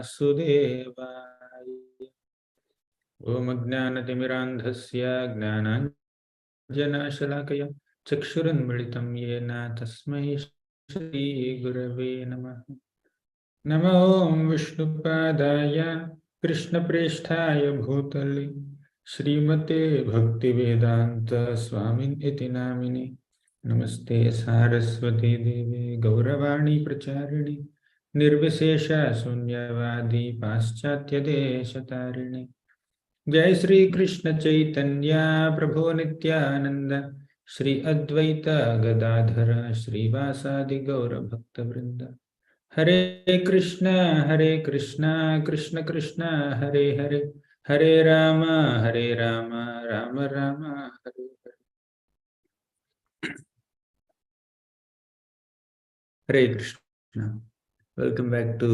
वासुदेवाय। ओम अज्ञानतिमिरान्धस्य ज्ञानाञ्जनशलाकया चक्षुरुन्मिलितं येन तस्मै श्रीगुरवे नमः। नमो विष्णुपादाय कृष्णप्रेष्ठाय भूतले श्रीमते भक्तिवेदांत स्वामिन् इति नामिने। नमस्ते सारस्वती देवे गौरवाणी प्रचारिणे निर्विशेष शून्यवादी पाश्चात्यदेशतारिणे। जय श्री कृष्ण चैतन्य प्रभु नित्यानंद श्री अद्वैत गदाधर श्रीवासादि गौर भक्तवृंद। हरे कृष्ण कृष्ण कृष्ण हरे हरे, हरे Ram Ram Ram Hare Hare. Hare Krishna. Welcome back to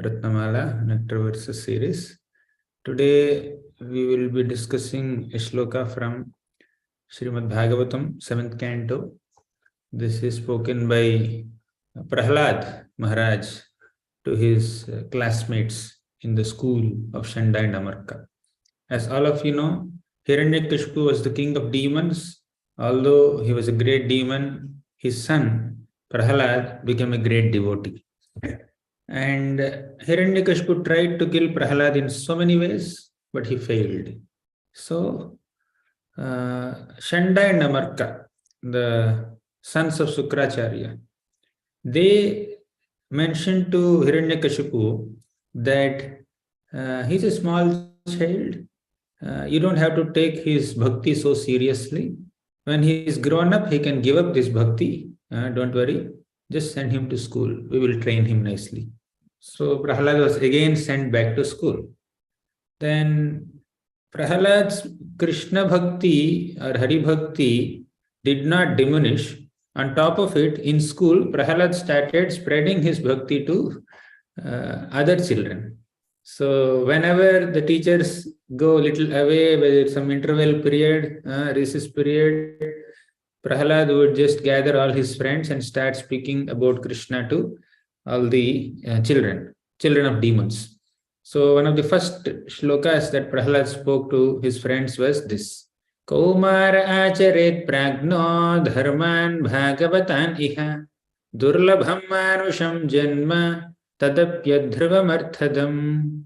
Ratnamala Nectar Verses series. Today we will be discussing a shloka from Srimad Bhagavatam, 7th canto. This is spoken by Prahlad Maharaj to his classmates in the school of Shandai and Amarka. As all of you know, Hiranyakashipu was the king of demons. Although he was a great demon, his son Prahlad became a great devotee. And Hiranyakashipu tried to kill Prahlad in so many ways, but he failed. So Shandai and Amarka, the sons of Sukracharya, they mentioned to Hiranyakashipu that he's a small child. You don't have to take his bhakti so seriously. When he is grown up, he can give up this bhakti. Don't worry, just send him to school. We will train him nicely. So Prahlad was again sent back to school. Then Prahlad's Krishna bhakti or Hari bhakti did not diminish. On top of it, in school, Prahlad started spreading his bhakti to other children. So whenever the teachers go a little away, whether it's some interval period, recess period, Prahlad would just gather all his friends and start speaking about Krishna to all the children of demons. So one of the first shlokas that Prahlad spoke to his friends was this: Kaumara acharet pragno dharman bhagavatan iha durlabham manusham janma tadapyadhrvamarthadam.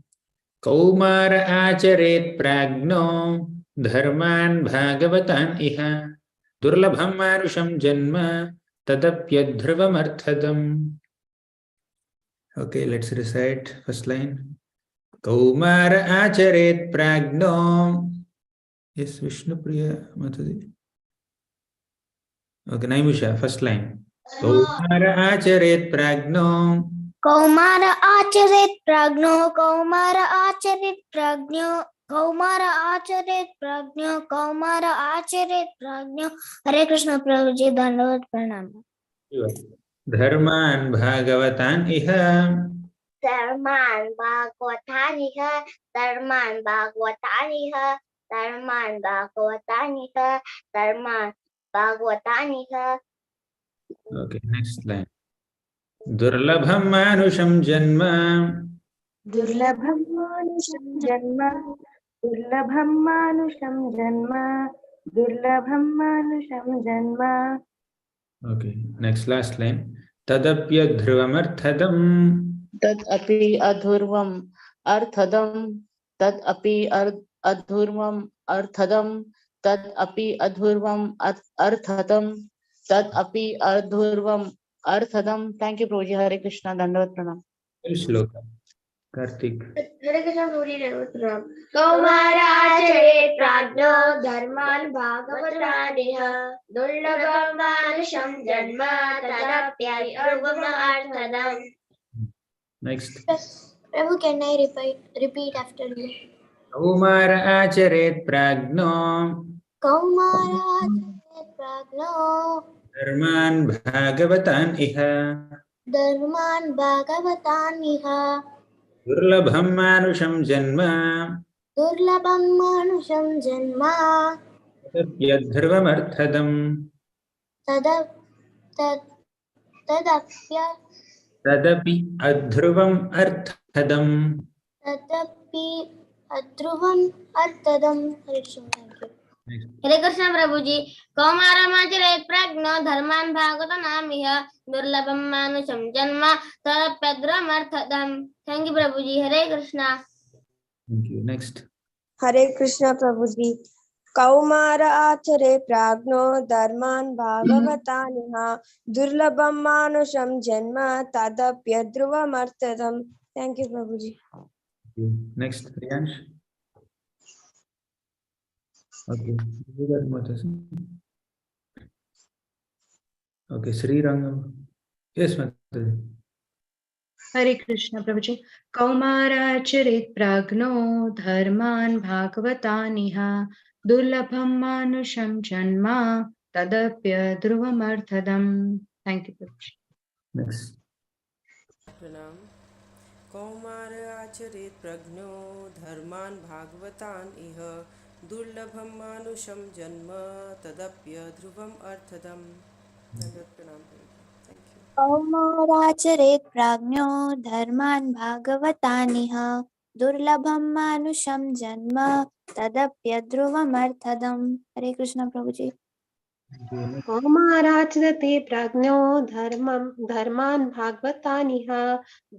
Kaumara acharet pragno dharman bhagavatan iha durlabham manusham janma tadapyadhrvamarthadam. Okay, let's recite first line. Kaumara acharet pragno. Yes, Vishnu Priya Matadi. Okay, Naimusha, first line. Kaumara acharet pragno. Kaumara acharet pragno, Kaumara acharet pragno, Kaumara acharet pragno, Kaumara acharet pragno. Hare Krishna Prabhuji, Dandavat Pranam. Dharman Bhagavatan iha. Dharman Bhagavatan iha, Dharman Bhagavatan iha, Dharman Bhagavatan iha, Dharman Bhagavatan iha. Okay, next line. Durlabham manusham janma. Durlabham manusham janma, Durlabham manusham janma, Durlabham manusham janma. Okay, next last line. Tadapyadhrvamarthadam. Tad api adhurvam arthadam, tad api adhurvam arthadam, tad api adhurvam arthadam, tad api adhurvam arthadam. Thank you, Prabhuji. Hare Krishna. Dandavat Pranam. Shloka. Kartik. Hare Krishna Prabhuji, Dandavat Pranam. Kaumara acharet pragno, Dharman Bhagavatan iha, Durlabham manusham janma tadapyadhrvam arthadam. Next. Prabhu, can I repeat after you? Kaumara acharet pragno. Kaumara acharet pragno, Dharman Bhagavatan iha. Dharman Bhagavatan iha, Durlabham manusham janma. Durlabham manusham janma Tadapyadhrvamarthadam. tadapya Tadapi adhruvam arthadam. Thadam. Tadapi adhruvam artadam. Hare Krishna. Thank you. Next. Hare Krishna प्रभु जी कौमारमाचरेत् प्रज्ञो धर्मान् भागवतानामिह दुर्लभं मानुषं जन्म तदप्यद्रमर्थदम् thank you प्रभु जी Hare Krishna Thank you. Next. Hare Krishna प्रभु जी कौमार आचरे प्राज्ञो धर्मान् भागवतानिह दुर्लभं मानुषं जन्म तदप्यध्रुवमर्थदम् थैंक यू प्रभु जी Next, Priyansh. Okay. Okay, Sri Rangam. Yes, Mataji. Hare Krishna प्रभु जी कौमाराचरेत् प्राज्ञो धर्मान् भागवतानिह दुर्लभं मानुषं जन्म तदप्य ध्रुवमर्थदम् थैंक यू प्रभु जी Next. प्रणाम कौमार आचरेत् प्रज्ञो धर्मान् भागवतान् इह दुर्लभं मानुषं जन्म तदप्य ध्रुवम् अर्थदम् प्रणाम थैंक यू कौमाराचरेत् प्राज्ञो धर्मान् भागवतानिह दुर्लभं मानुषं जन्म तदप्यध्रुवमर्थदम् हरे कृष्ण प्रभु जी कौमाराचरते प्राज्ञो धर्मान् भागवतानिह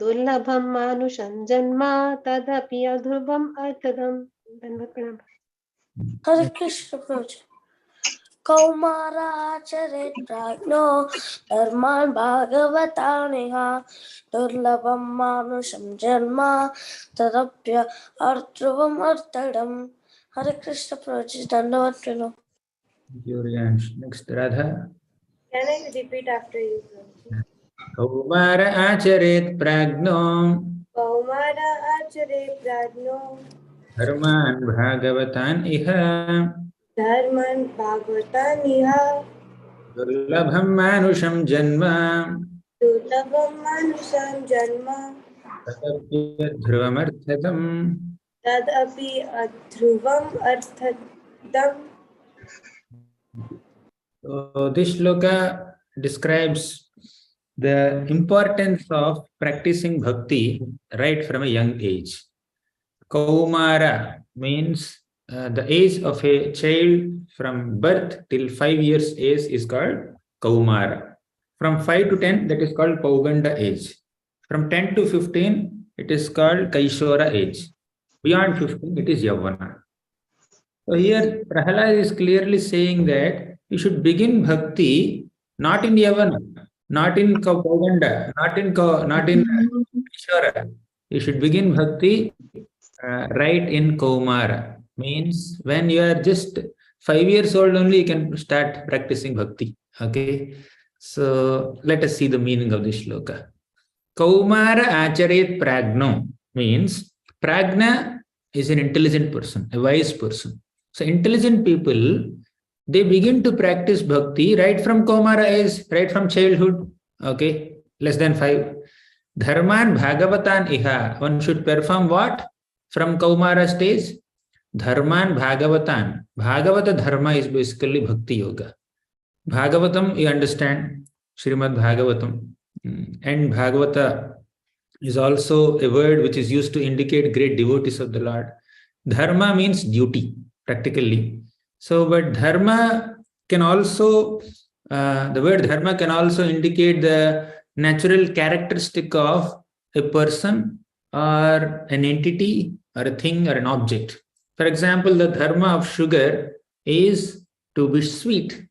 दुर्लभं मानुषं जन्म तदपि अध्रुवम् अर्थदम् धन्यवाद प्रणाम हरे कृष्ण प्रभु जी कौमाराचरेत् प्राज्ञो धर्मान् भागवतानिह दुर्लभं मानुषं जन्म तदप्य अध्रुवम् अर्थदम् हरे कृष्ण प्रभु जी धन्यवाद प्रणाम Thank you, Priyansh. Next, Radha. Can I repeat after you Kaumara acharet pragno कौमार आचरे प्राज्ञो dharman bhagavatan iha धर्मान् भागवतानिह durlabham manusham janma दुर्लभं मानुषं जन्म tadapya dhruvamarthadam. तदपि अध्रुवम् अर्थदम् So this shloka describes the importance of practicing bhakti right from a young age. Kaumara means the age of a child from birth till 5 years age is called Kaumara. From 5 to 10, that is called Pauganda age. From 10 to 15, it is called Kaishora age. Beyond 15, it is Yavana. So here Prahalad is clearly saying that you should begin bhakti not in Yavana, not in Pauganda, not in Kaishora. You should begin bhakti right in Kaumara. Means when you are just 5 years old only, you can start practicing bhakti. Okay. So let us see the meaning of this shloka. Kaumara acharet pragno means pragna is an intelligent person, a wise person. So intelligent people, they begin to practice bhakti right from Kaumara age, right from childhood. Okay, less than 5. Dharman bhagavatan iha. One should perform what? From Kaumara stage? Dharman bhagavatan. Bhagavata dharma is basically bhakti yoga. Bhagavatam, you understand, Srimad Bhagavatam. And Bhagavata is also a word which is used to indicate great devotees of the Lord. Dharma means duty, practically. So, but dharma can also, the word dharma can also indicate the natural characteristic of a person or an entity or a thing or an object. For example, the dharma of sugar is to be sweet.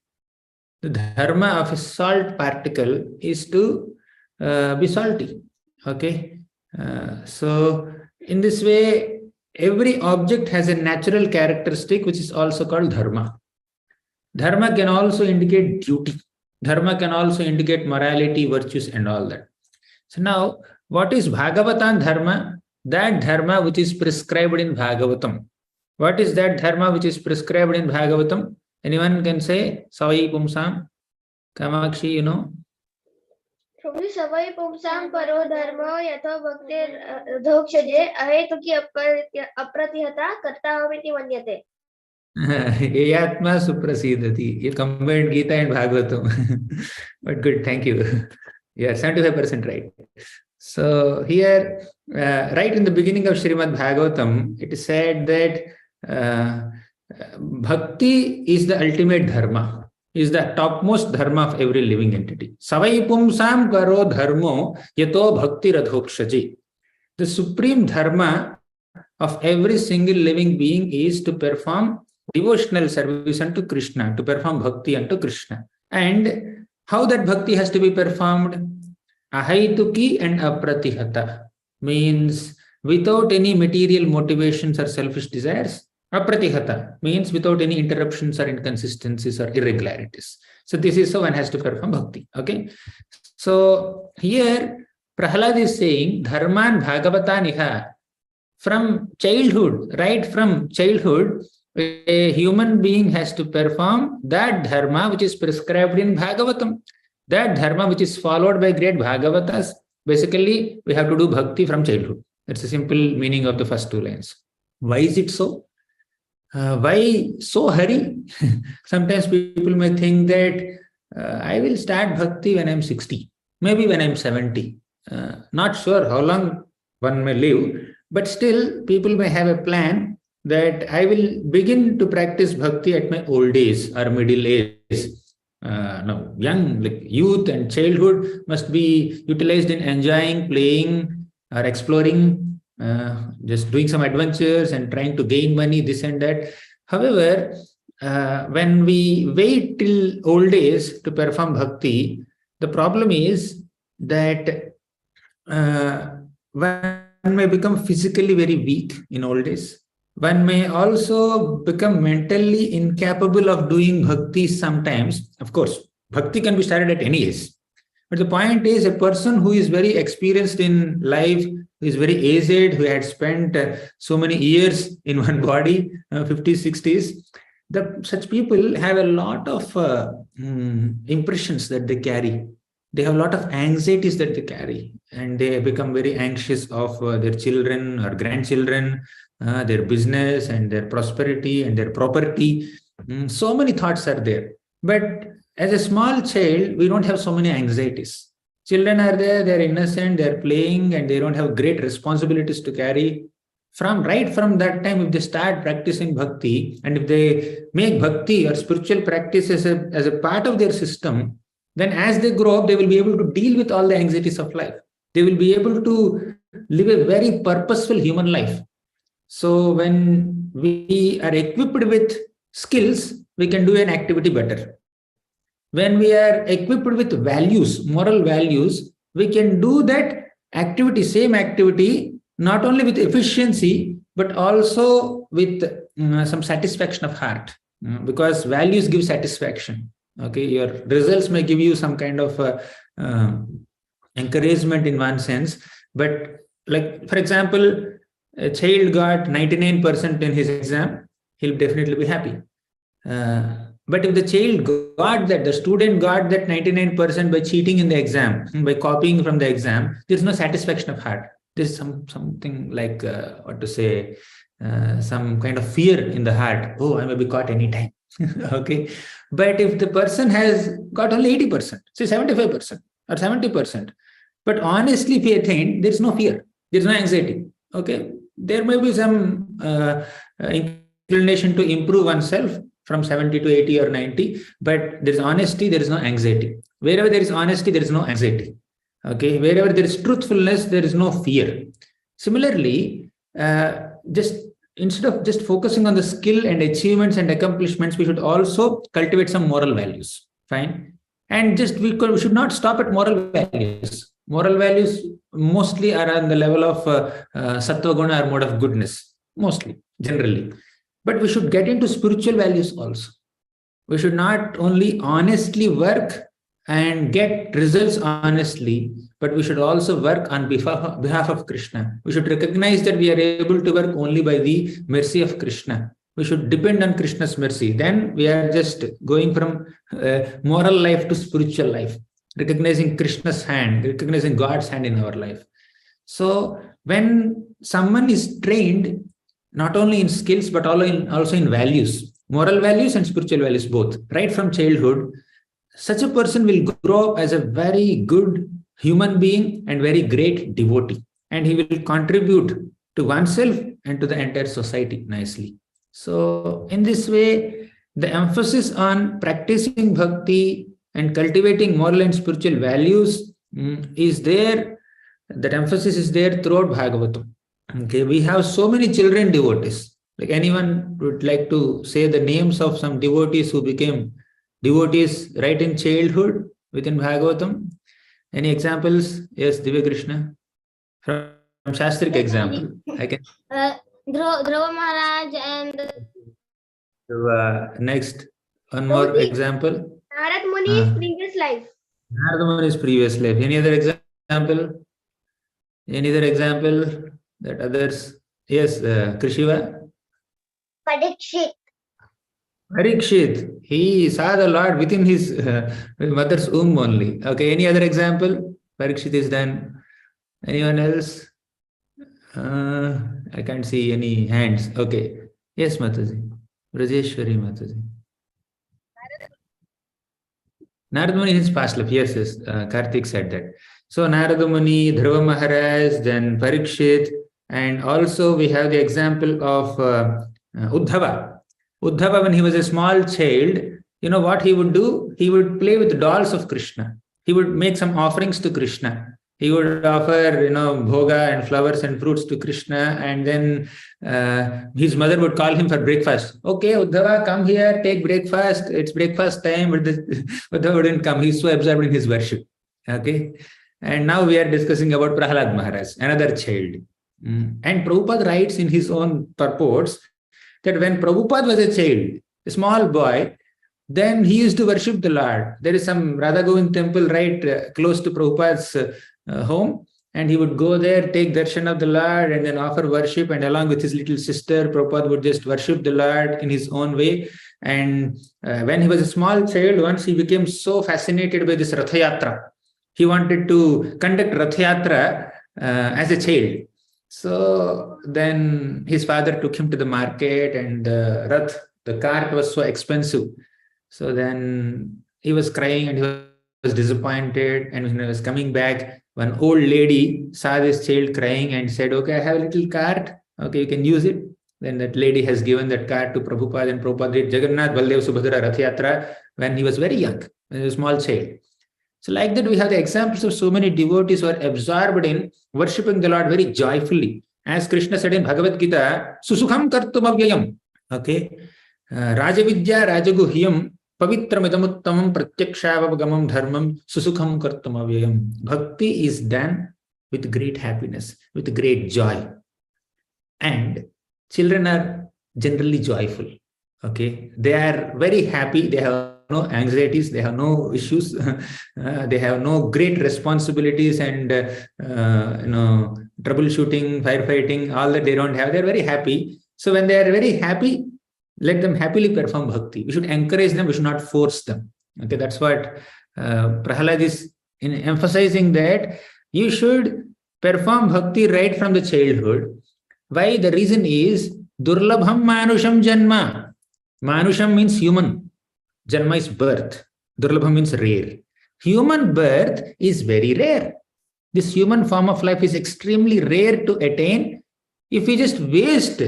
The dharma of a salt particle is to be salty. Okay. So in this way, every object has a natural characteristic which is also called dharma. Dharma can also indicate duty. Dharma can also indicate morality, virtues, and all that. So now, what is Bhagavatam dharma? That dharma which is prescribed in Bhagavatam. What is that dharma which is prescribed in Bhagavatam? Anyone can say? Savai Pumsam? Kamakshi, you know? प्रभु सवै पुंसां परो धर्मो यथो भक्तिर्धोक्षजे अहेतुकी अप्रतिहता कर्ताहमिति मन्यते Yatma suprasidati. You combined Gita and Bhagavatam. But good, thank you. You are 75% right. So here, right in the beginning of Srimad Bhagavatam, it is said that Bhakti is the ultimate dharma, is the topmost dharma of every living entity. Savai pumsam karo dharmo yato bhakti radhokshaji. The supreme dharma of every single living being is to perform devotional service unto Krishna, to perform bhakti unto Krishna. And how that bhakti has to be performed? Ahaituki and apratihata means without any material motivations or selfish desires. Apratihata means without any interruptions or inconsistencies or irregularities. So this is how one has to perform bhakti. Okay. So here Prahlad is saying Dharman Bhagavataniha. From childhood, right from childhood, a human being has to perform that dharma which is prescribed in Bhagavatam. That dharma which is followed by great Bhagavatas. Basically, we have to do bhakti from childhood. That's the simple meaning of the first two lines. Why is it so? Why so hurry? Sometimes people may think that I will start bhakti when I'm 60, maybe when I'm 70. Not sure how long one may live, but still people may have a plan that I will begin to practice bhakti at my old age or middle age. No, young, like youth and childhood must be utilized in enjoying, playing or exploring, just doing some adventures and trying to gain money, this and that. However, when we wait till old age to perform bhakti, the problem is that one may become physically very weak in old age. One may also become mentally incapable of doing bhakti sometimes. Of course, bhakti can be started at any age. But the point is, a person who is very experienced in life, who is very aged, who had spent so many years in one body, 50s, 60s, such people have a lot of impressions that they carry. They have a lot of anxieties that they carry, and they become very anxious of their children or grandchildren, their business and their prosperity and their property. So many thoughts are there. But as a small child, we don't have so many anxieties. Children are there, they're innocent, they're playing, and they don't have great responsibilities to carry. Right from that time, if they start practicing bhakti, and if they make bhakti or spiritual practice as a part of their system, then as they grow up, they will be able to deal with all the anxieties of life. They will be able to live a very purposeful human life. So when we are equipped with skills, we can do an activity better. When we are equipped with values, moral values, we can do that activity, same activity, not only with efficiency, but also with some satisfaction of heart, because values give satisfaction. Okay, your results may give you some kind of encouragement in one sense, but like, for example, a child got 99% in his exam, he'll definitely be happy. But if the child got that, the student got that 99% by cheating in the exam, by copying from the exam, there's no satisfaction of heart. There's something like, some kind of fear in the heart. Oh, I may be caught anytime. Okay. But if the person has got only 80%, say 75% or 70%, but honestly, if he attained, there's no fear, there's no anxiety. Okay. There may be some inclination to improve oneself from 70 to 80 or 90, but there is honesty, there is no anxiety. Wherever there is honesty, there is no anxiety. Okay, wherever there is truthfulness, there is no fear. Similarly, instead of just focusing on the skill and achievements and accomplishments, we should also cultivate some moral values. Fine. And we should not stop at moral values. Moral values mostly are on the level of sattva guna or mode of goodness, mostly, generally. But we should get into spiritual values also. We should not only honestly work and get results honestly, but we should also work on behalf of Krishna. We should recognize that we are able to work only by the mercy of Krishna. We should depend on Krishna's mercy. Then we are just going from moral life to spiritual life, recognizing Krishna's hand, recognizing God's hand in our life. So when someone is trained not only in skills, but also in values, moral values and spiritual values both, right from childhood, such a person will grow up as a very good, human being and very great devotee. And he will contribute to oneself and to the entire society nicely. So in this way, the emphasis on practicing bhakti and cultivating moral and spiritual values is there. That emphasis is there throughout Bhagavatam. Okay, we have so many children devotees. Like anyone would like to say the names of some devotees who became devotees right in childhood within Bhagavatam? Any examples? Yes, Divya Krishna. From Shastric example. I can. Dhruva Maharaj and Next, one more example. Narad Muni's previous life. Narad Muni's previous life. Any other example? Any other example that others? Yes, Krishiva. Parikshit. Parikshit. He saw the Lord within his mother's womb only. Okay. Any other example? Parikshit is done. Anyone else? I can't see any hands. Okay. Yes, Mataji. Rajeshwari Mataji. Narad Muni is past life. Yes, yes. Karthik said that. So Narad Muni, Dhruva Maharaj, then Parikshit, and also we have the example of Uddhava. Uddhava, when he was a small child, you know what he would do? He would play with dolls of Krishna. He would make some offerings to Krishna. He would offer, bhoga and flowers and fruits to Krishna, and then his mother would call him for breakfast. Okay, Uddhava, come here, take breakfast. It's breakfast time, but Uddhava wouldn't come. He's so absorbed in his worship. Okay, and now we are discussing about Prahlad Maharaj, another child. And Prabhupada writes in his own purports that when Prabhupada was a child, a small boy, then he used to worship the Lord. There is some Radha Govind temple right close to Prabhupada's home, and he would go there, take darshan of the Lord, and then offer worship, and along with his little sister, Prabhupada would just worship the Lord in his own way. And when he was a small child, once he became so fascinated by this Ratha Yatra, he wanted to conduct Ratha Yatra as a child. So then his father took him to the market, and the cart was so expensive. So then he was crying and he was disappointed. And when he was coming back, one old lady saw this child crying and said, okay, I have a little cart. Okay, you can use it. Then that lady has given that cart to Prabhupada, and Prabhupada did Jagannath Baldev Subhadra Rath Yatra when he was very young, when he was a small child. So like that, we have the examples of so many devotees who are absorbed in worshipping the Lord very joyfully. As Krishna said in Bhagavad Gita, Susukham kartum avyayam. Okay. Rajavidya rajaguhyam pavitramidamuttamam pratyakshavavagamam dharmam susukham kartum avyayam. Bhakti is done with great happiness, with great joy. And children are generally joyful. Okay. They are very happy. They have no anxieties, they have no issues, they have no great responsibilities and troubleshooting, firefighting, all that they don't have. They're very happy. So when they are very happy, let them happily perform bhakti. We should encourage them, we should not force them. Okay, that's what Prahlad is emphasizing, that you should perform bhakti right from the childhood. Why? The reason is Durlabham Manusham Janma. Manusham means human. Janma is birth. Durlabha means rare. Human birth is very rare. This human form of life is extremely rare to attain. If we just waste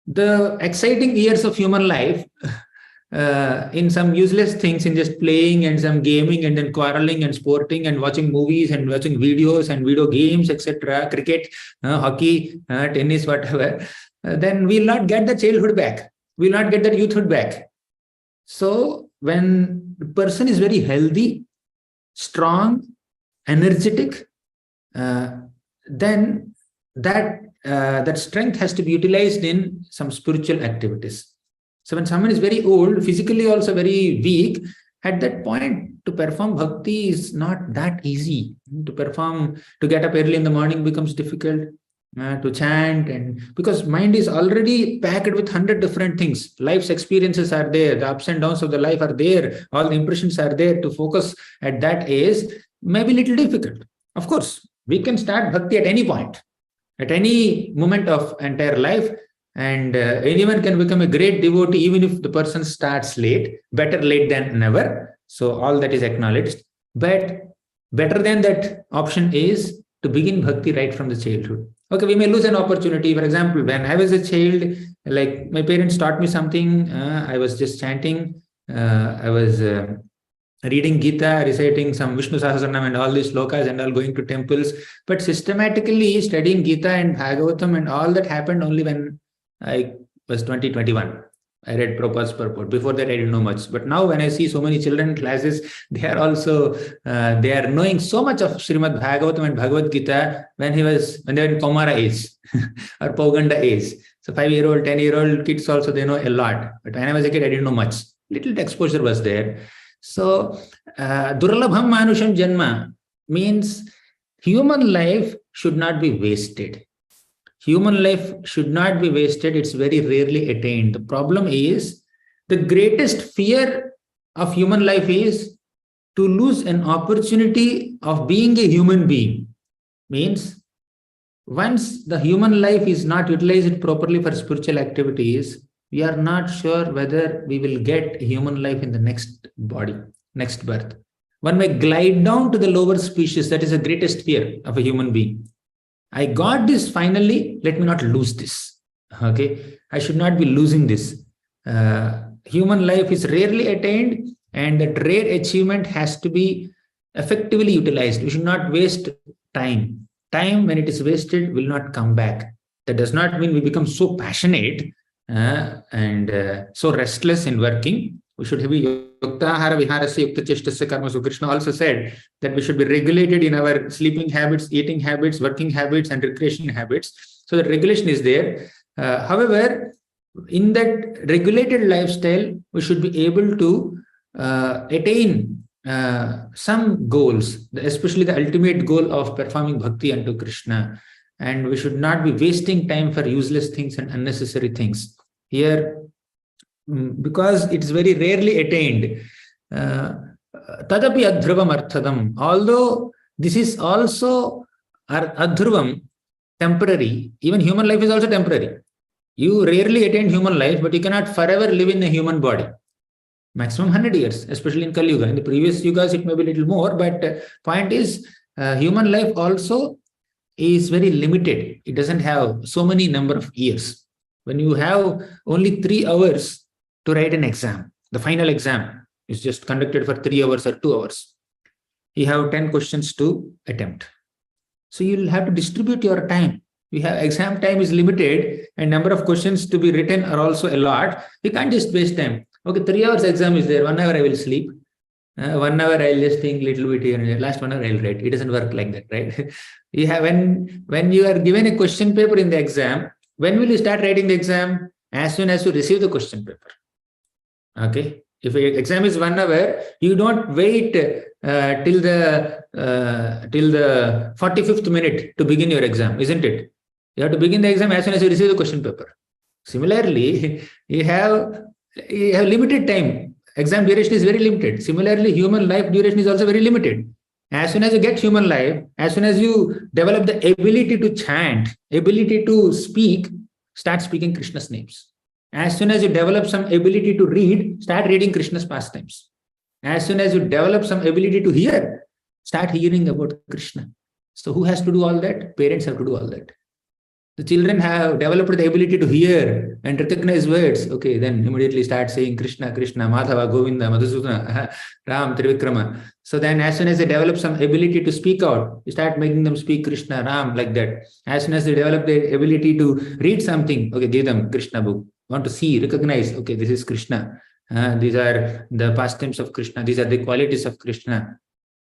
the exciting years of human life in some useless things, in just playing and some gaming and then quarreling and sporting and watching movies and watching videos and video games, etc., cricket, hockey, tennis, whatever, then we'll not get the childhood back. We'll not get that youthhood back. So when the person is very healthy, strong, energetic, then that strength has to be utilized in some spiritual activities. So when someone is very old, physically also very weak, at that point to perform bhakti is not that easy. To get up early in the morning becomes difficult. To chant, and because mind is already packed with 100 different things. Life's experiences are there, the ups and downs of the life are there, all the impressions are there. To focus at that age may be a little difficult. Of course, we can start bhakti at any point, at any moment of entire life, and anyone can become a great devotee even if the person starts late. Better late than never. So all that is acknowledged. But Better than that option is to begin bhakti right from the childhood. Okay, we may lose an opportunity. For example, when I was a child, like my parents taught me something, I was just chanting, I was reading Gita, reciting some Vishnu Sahasranam and all these slokas and all, going to temples. But systematically studying Gita and Bhagavatam and all that happened only when I was 21. I read Prabhupada's purport. Before that, I didn't know much. But now when I see so many children in classes, they are also, they are knowing so much of Srimad Bhagavatam and Bhagavad Gita when they were in Kaumara age or Pauganda age. So 5-year-old, 10-year-old kids also, they know a lot. But when I was a kid, I didn't know much. Little exposure was there. So, Durlabham Manusham Janma means human life should not be wasted. Human life should not be wasted. It's very rarely attained. The problem is, the greatest fear of human life is to lose an opportunity of being a human being. Means, once the human life is not utilized properly for spiritual activities, we are not sure whether we will get human life in the next body, next birth. One may glide down to the lower species. That is the greatest fear of a human being. I got this finally, let me not lose this. Okay, I should not be losing this. Human life is rarely attained, and that rare achievement has to be effectively utilized. We should not waste time. Time, when it is wasted, will not come back. That does not mean we become so passionate and so restless in working. We should be yuktahara viharasya yukta cheshtasya karmasu. Krishna also said that we should be regulated in our sleeping habits, eating habits, working habits, and recreation habits. So the regulation is there. However, in that regulated lifestyle, we should be able to attain some goals, especially the ultimate goal of performing bhakti unto Krishna. And we should not be wasting time for useless things and unnecessary things. Here, because it's very rarely attained. Tadapi adhruvam arthadam. Although this is also adhruvam, temporary, even human life is also temporary. You rarely attain human life, but you cannot forever live in a human body. Maximum 100 years, especially in Kali Yuga. In the previous yugas, it may be a little more, but point is, human life also is very limited. It doesn't have so many number of years. When you have only 3 hours to write an exam, the final exam is just conducted for 3 hours or 2 hours. You have 10 questions to attempt. So you'll have to distribute your time. You have exam time is limited and number of questions to be written are also a lot. You can't just waste time. Okay, 3 hours exam is there. 1 hour I will sleep. 1 hour I'll just think little bit here and there. Last 1 hour I'll write. It doesn't work like that, right? You have when you are given a question paper in the exam, when will you start writing the exam? As soon as you receive the question paper. Okay. If an exam is 1 hour, you don't wait till the 45th minute to begin your exam, isn't it? You have to begin the exam as soon as you receive the question paper. Similarly, you have limited time. Exam duration is very limited. Similarly, human life duration is also very limited. As soon as you get human life, as soon as you develop the ability to chant, ability to speak, start speaking Krishna's names. As soon as you develop some ability to read, start reading Krishna's pastimes. As soon as you develop some ability to hear, start hearing about Krishna. So who has to do all that? Parents have to do all that. The children have developed the ability to hear and recognize words. Okay, then immediately start saying Krishna, Krishna, Madhava, Govinda, Madhusudana, Ram, Trivikrama. So then as soon as they develop some ability to speak out, you start making them speak Krishna, Ram, like that. As soon as they develop the ability to read something, okay, give them Krishna book. Want to see, recognize, okay, this is Krishna. These are the pastimes of Krishna. These are the qualities of Krishna.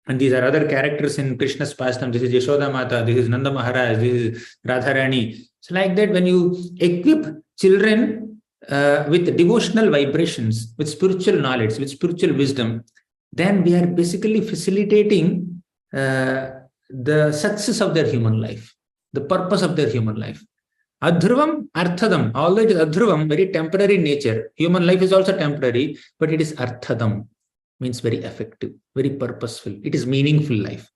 And these are other characters in Krishna's pastime. This is Yashoda Mata, this is Nanda Maharaj, this is Radharani. So like that, when you equip children with devotional vibrations, with spiritual knowledge, with spiritual wisdom, then we are basically facilitating the success of their human life, the purpose of their human life. Adhruvam, arthadam. Although it is adhruvam, very temporary nature. Human life is also temporary, but it is arthadam. Means very effective, very purposeful. It is meaningful life.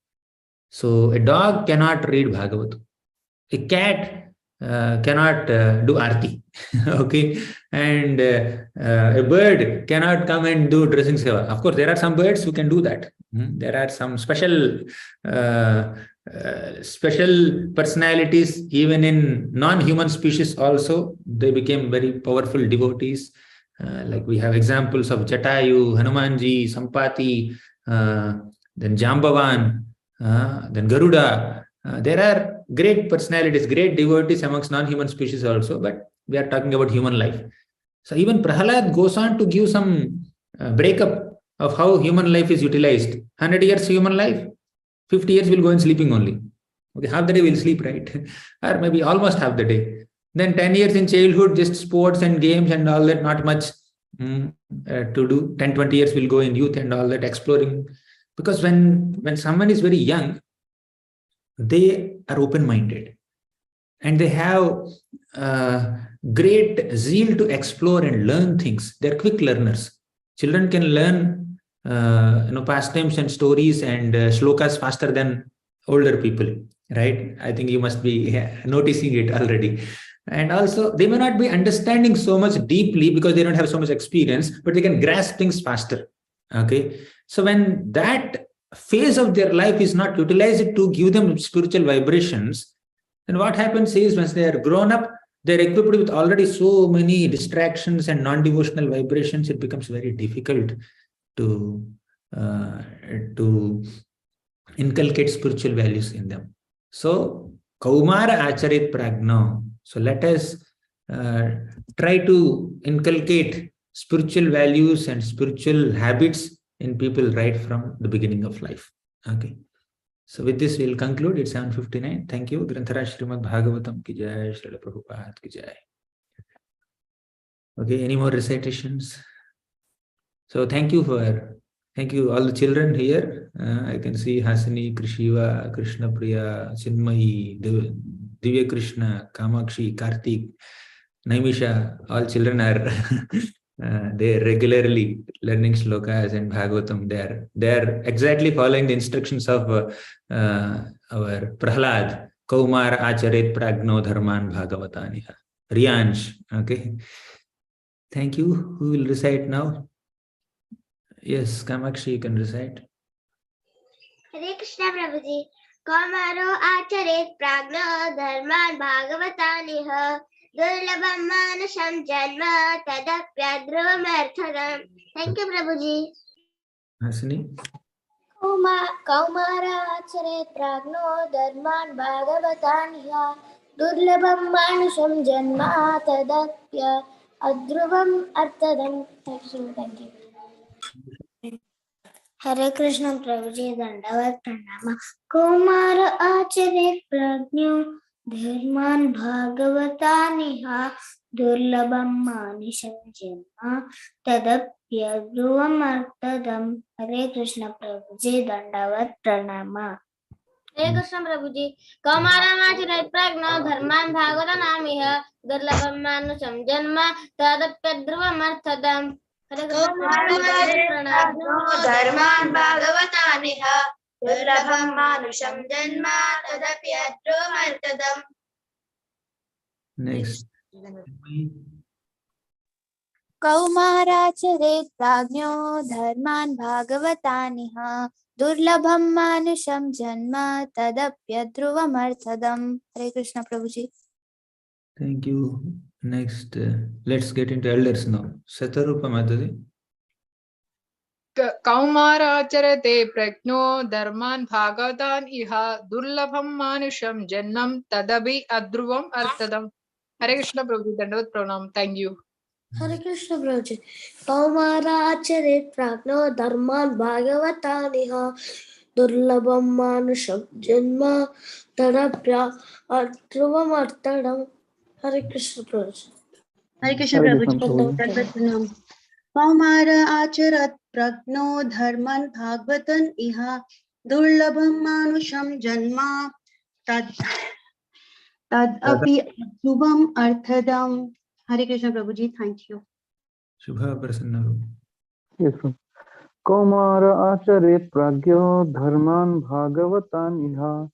So a dog cannot read Bhagavatam. A cat cannot do arti. Okay, and a bird cannot come and do dressing seva. Of course, there are some birds who can do that. There are some special special personalities even in non-human species also. They became very powerful devotees. Like we have examples of Jatayu, Hanumanji, Sampati, then Jambavan, then Garuda. There are great personalities, great devotees amongst non-human species also, but we are talking about human life. So even Prahalad goes on to give some breakup of how human life is utilized. 100 years human life, 50 years will go in sleeping only. Okay, half the day will sleep, right? Or maybe almost half the day. Then 10 years in childhood, just sports and games and all that, not much to do. 10, 20 years will go in youth and all that, exploring. Because when someone is very young, they are open-minded and they have great zeal to explore and learn things. They're quick learners. Children can learn pastimes and stories and slokas faster than older people, right? I think you must be noticing it already. And also, they may not be understanding so much deeply because they don't have so much experience, but they can grasp things faster. Okay, so when that phase of their life is not utilized to give them spiritual vibrations, then what happens is once they are grown up, they're equipped with already so many distractions and non-devotional vibrations, it becomes very difficult to inculcate spiritual values in them. So, Kaumara Acharit Pragna. So let us try to inculcate spiritual values and spiritual habits in people right from the beginning of life. Okay. So with this, we'll conclude. It's 7:59. Thank you. Granthara Srimad Bhagavatam ki jai, Srila Prabhupada ki jai. Okay, any more recitations? So thank you all the children here. I can see Hasini, Krishiva, Krishna Priya, Chinmayi, Divya Krishna, Kamakshi, Kartik, Naimisha. All children are they regularly learning slokas and Bhagavatam. They are exactly following the instructions of our Prahlad. Kaumar Acharet Pragno Dharman Bhagavataniha. Riyansh. Okay. Thank you. Who will recite now? Yes, Kamakshi, you can recite. Hare Krishna Prabhuji. Kamaro acharet pragna dharman bhagavataniha durlabham manasham janma tadapya dhruvam arthadam. Thank you, Prabhuji. Hasini. Kaumara acharet pragno dharman bhagavataniha durlabham manusham janma tadapya adhruvam artadam. Thank you. Hare Krishna Prabhuji, Dandavat Pranama. Kumara Acharet Pragno Dharman Bhagavataniha Durlabham Manisham Janma Tadapya Dhruvam Artadam. Hare Krishna Prabhuji, Dandavat Pranama. Hare Krishna Prabhuji. Kumara Acharet Pragno Dharman Bhagavataniha Durlabham Manisham Janma Tadapya Dhruvam Artadam. धर्मान भागवतानिहा दुर्लभम मानुषम जन्म तदप्य ध्रुवमर्तदम्. Next. कौमाराचरेत् प्राज्ञो धर्मान् भागवतानिहा दुर्लभम मानुषम जन्म तदप्यध्रुवमर्थदम्. Hare Krishna Prabhuji. Thank you. Next, let's get into elders now. Satarupa Matadi. Kaumaraacharate prajno dharman bhagavadan iha durlabham manusham jannam tadabi adruvam artadam. Hare Krishna Prabhuji, Dandavat Pranam. Thank you. Hare Krishna Prabhuji. Kaumaraacharate prajno dharman bhagavataniha durlabham manusham janma tadapya adruvam artadam. Hare Krishna Prabhuji. Hare Krishna Prabhuji. Kaumara acharat pragno dharman bhagavatan iha durlabham manusham janma tad api adhuvam arthadam. Hare Krishna Prabhuji, thank you. Shubha Prasanna. Yes, sir. Kaumara acharet pragyo dharman bhagavatan iha